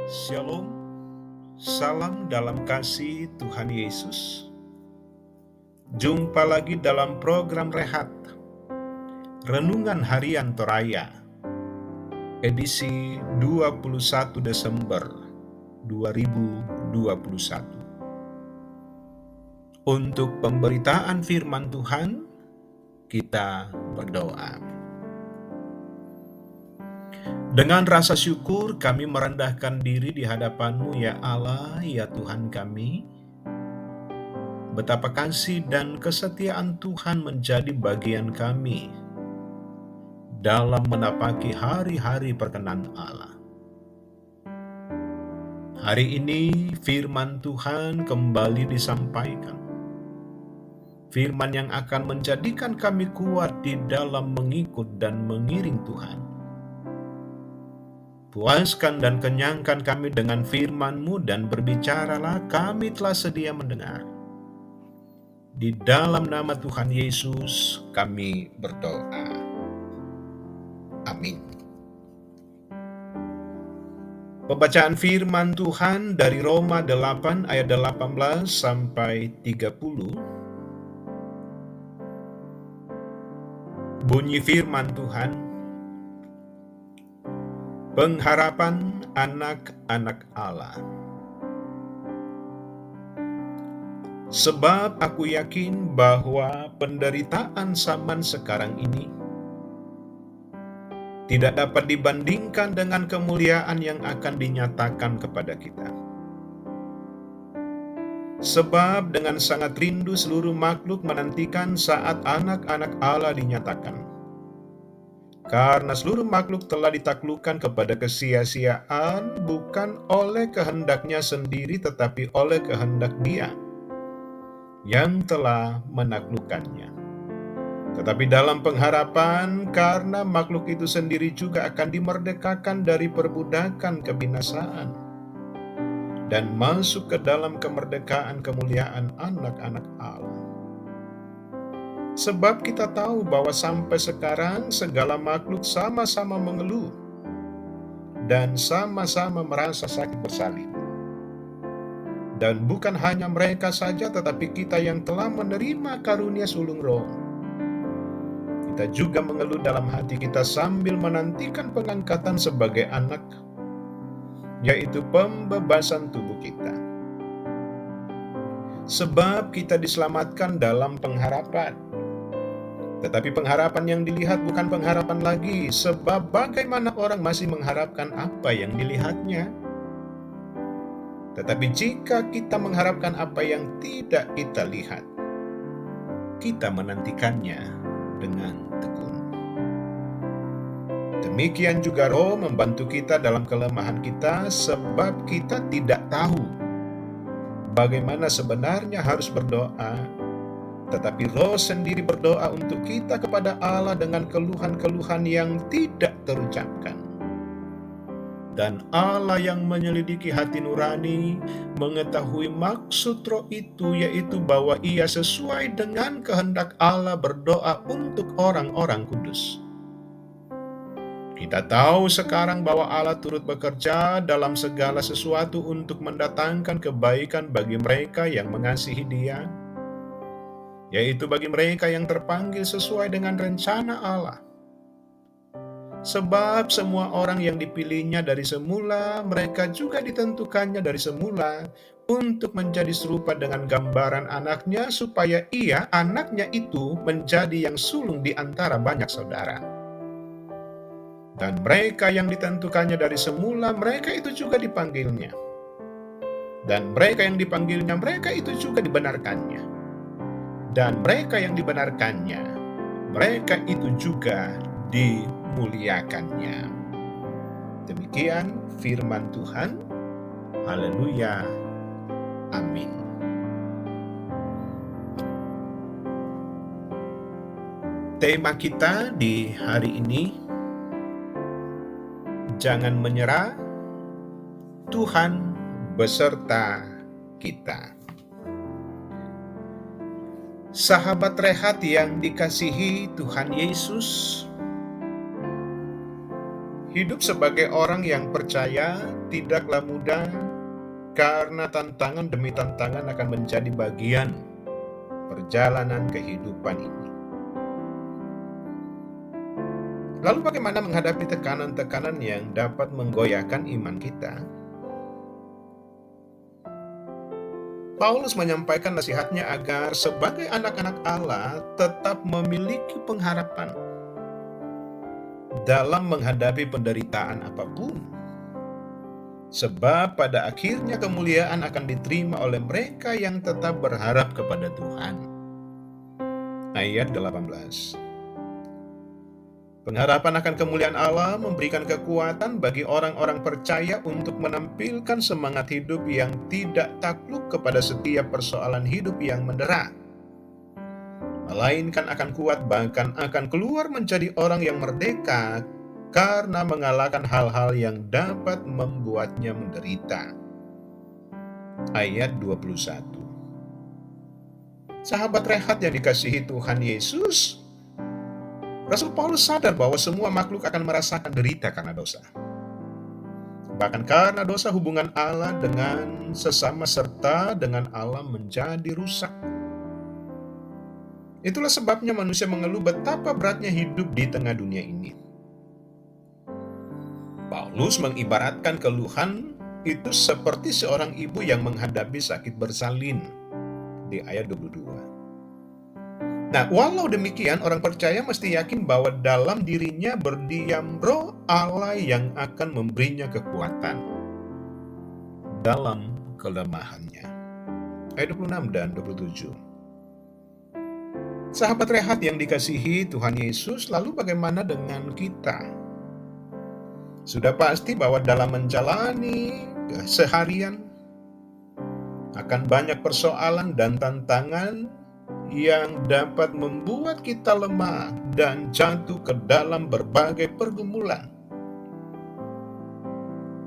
Shalom, salam dalam kasih Tuhan Yesus. Jumpa lagi dalam program Rehat, Renungan Harian Toraya, edisi 21 Desember 2021. Untuk pemberitaan firman Tuhan, kita berdoa. Dengan rasa syukur kami merendahkan diri di hadapan-Mu ya Allah, ya Tuhan kami. Betapa kasih dan kesetiaan Tuhan menjadi bagian kami dalam menapaki hari-hari perkenan Allah. Hari ini firman Tuhan kembali disampaikan. Firman yang akan menjadikan kami kuat di dalam mengikut dan mengiring Tuhan. Puaskan dan kenyangkan kami dengan firman-Mu dan berbicaralah, kami telah sedia mendengar. Di dalam nama Tuhan Yesus kami berdoa. Amin. Pembacaan firman Tuhan dari Roma 8 ayat 18 sampai 30. Bunyi firman Tuhan, pengharapan anak-anak Allah. Sebab aku yakin bahwa penderitaan zaman sekarang ini tidak dapat dibandingkan dengan kemuliaan yang akan dinyatakan kepada kita. Sebab dengan sangat rindu seluruh makhluk menantikan saat anak-anak Allah dinyatakan. Karena seluruh makhluk telah ditaklukkan kepada kesia-siaan bukan oleh kehendaknya sendiri tetapi oleh kehendak Dia yang telah menaklukkannya. Tetapi dalam pengharapan karena makhluk itu sendiri juga akan dimerdekakan dari perbudakan kebinasaan dan masuk ke dalam kemerdekaan kemuliaan anak-anak Allah. Sebab kita tahu bahwa sampai sekarang segala makhluk sama-sama mengeluh dan sama-sama merasa sakit bersalin. Dan bukan hanya mereka saja, tetapi kita yang telah menerima karunia sulung Roh. Kita juga mengeluh dalam hati kita sambil menantikan pengangkatan sebagai anak, yaitu pembebasan tubuh kita. Sebab kita diselamatkan dalam pengharapan. Tetapi pengharapan yang dilihat bukan pengharapan lagi, sebab bagaimana orang masih mengharapkan apa yang dilihatnya? Tetapi jika kita mengharapkan apa yang tidak kita lihat, kita menantikannya dengan tekun. Demikian juga Roh membantu kita dalam kelemahan kita, sebab kita tidak tahu bagaimana sebenarnya harus berdoa. Tetapi Roh sendiri berdoa untuk kita kepada Allah dengan keluhan-keluhan yang tidak terucapkan. Dan Allah yang menyelidiki hati nurani mengetahui maksud Roh itu, yaitu bahwa Ia sesuai dengan kehendak Allah berdoa untuk orang-orang kudus. Kita tahu sekarang bahwa Allah turut bekerja dalam segala sesuatu untuk mendatangkan kebaikan bagi mereka yang mengasihi Dia, yaitu bagi mereka yang terpanggil sesuai dengan rencana Allah. Sebab semua orang yang dipilihnya dari semula, mereka juga ditentukannya dari semula untuk menjadi serupa dengan gambaran anaknya, supaya ia, anaknya itu, menjadi yang sulung di antara banyak saudara. Dan mereka yang ditentukannya dari semula, mereka itu juga dipanggilnya. Dan mereka yang dipanggilnya, mereka itu juga dibenarkannya. Dan mereka yang dibenarkannya, mereka itu juga dimuliakannya. Demikian firman Tuhan. Haleluya. Amin. Tema kita di hari ini, jangan menyerah, Tuhan beserta kita. Sahabat Rehat yang dikasihi Tuhan Yesus, Hidup sebagai orang yang percaya tidaklah mudah, karena tantangan demi tantangan akan menjadi bagian perjalanan kehidupan ini. Lalu bagaimana menghadapi tekanan-tekanan yang dapat menggoyahkan iman kita? Paulus menyampaikan nasihatnya agar sebagai anak-anak Allah tetap memiliki pengharapan dalam menghadapi penderitaan apapun. Sebab pada akhirnya kemuliaan akan diterima oleh mereka yang tetap berharap kepada Tuhan. Ayat 18. Pengharapan akan kemuliaan Allah memberikan kekuatan bagi orang-orang percaya untuk menampilkan semangat hidup yang tidak takluk kepada setiap persoalan hidup yang mendera, melainkan akan kuat, bahkan akan keluar menjadi orang yang merdeka karena mengalahkan hal-hal yang dapat membuatnya menderita. Ayat 21. Sahabat rehat yang dikasihi Tuhan Yesus, Rasul Paulus sadar bahwa semua makhluk akan merasakan derita karena dosa. Bahkan karena dosa, hubungan Allah dengan sesama serta dengan Allah menjadi rusak. Itulah sebabnya manusia mengeluh betapa beratnya hidup di tengah dunia ini. Paulus mengibaratkan keluhan itu seperti seorang ibu yang menghadapi sakit bersalin di ayat 22. Nah, walau demikian, orang percaya mesti yakin bahwa dalam dirinya berdiam Roh Allah yang akan memberinya kekuatan dalam kelemahannya. Ayat 26 dan 27. Sahabat rehat yang dikasihi Tuhan Yesus, lalu bagaimana dengan kita? Sudah pasti bahwa dalam menjalani keseharian akan banyak persoalan dan tantangan yang dapat membuat kita lemah dan jatuh ke dalam berbagai pergumulan.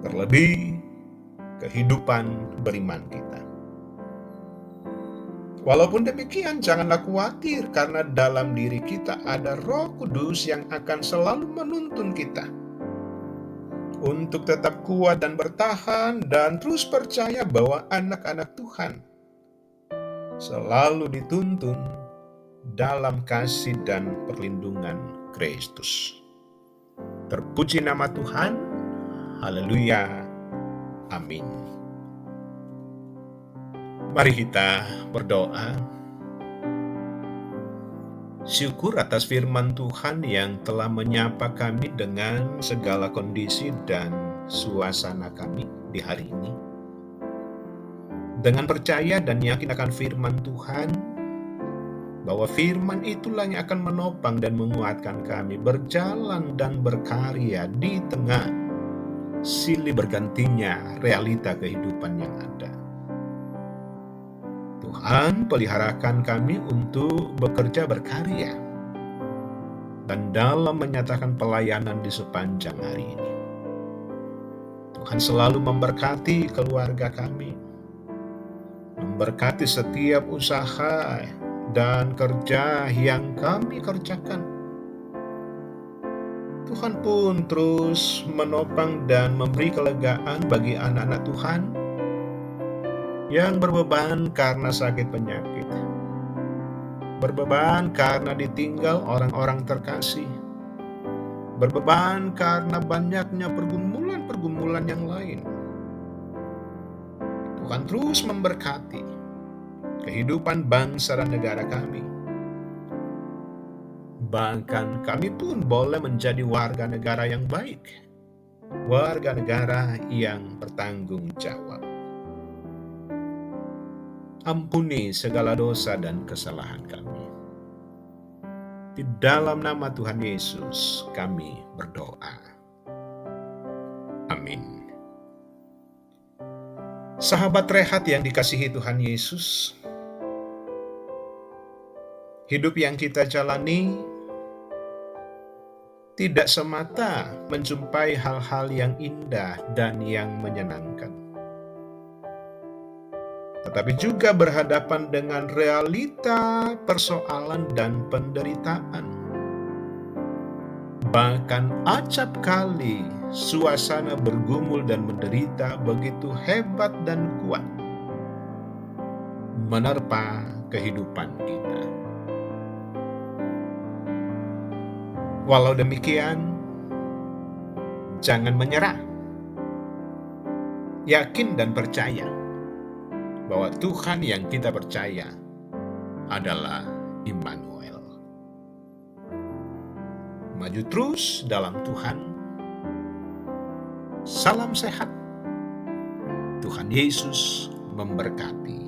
Terlebih kehidupan beriman kita. Walaupun demikian, janganlah khawatir, karena dalam diri kita ada Roh Kudus yang akan selalu menuntun kita untuk tetap kuat dan bertahan dan terus percaya bahwa anak-anak Tuhan selalu dituntun dalam kasih dan perlindungan Kristus. Terpuji nama Tuhan. Haleluya. Amin. Mari kita berdoa. Syukur atas firman Tuhan yang telah menyapa kami dengan segala kondisi dan suasana kami di hari ini. Dengan percaya dan yakin akan firman Tuhan, bahwa firman itulah yang akan menopang dan menguatkan kami berjalan dan berkarya di tengah silih bergantinya realita kehidupan yang ada. Tuhan, peliharakan kami untuk bekerja berkarya dan dalam menyatakan pelayanan di sepanjang hari ini. Tuhan selalu memberkati keluarga kami, memberkati setiap usaha dan kerja yang kami kerjakan. Tuhan pun terus menopang dan memberi kelegaan bagi anak-anak Tuhan yang berbeban karena sakit penyakit, berbeban karena ditinggal orang-orang terkasih, berbeban karena banyaknya pergumulan-pergumulan yang lain. Tuhan terus memberkati kehidupan bangsa dan negara kami. Bahkan kami pun boleh menjadi warga negara yang baik, warga negara yang bertanggung jawab. Ampuni segala dosa dan kesalahan kami. Di dalam nama Tuhan Yesus kami berdoa. Amin. Sahabat rehat yang dikasihi Tuhan Yesus, hidup yang kita jalani tidak semata menjumpai hal-hal yang indah dan yang menyenangkan, tetapi juga berhadapan dengan realita persoalan dan penderitaan. Bahkan acap kali suasana bergumul dan menderita begitu hebat dan kuat menerpa kehidupan kita. Walau demikian, jangan menyerah. Yakin dan percaya bahwa Tuhan yang kita percaya adalah Immanuel. Maju terus dalam Tuhan. Salam sehat. Tuhan Yesus memberkati.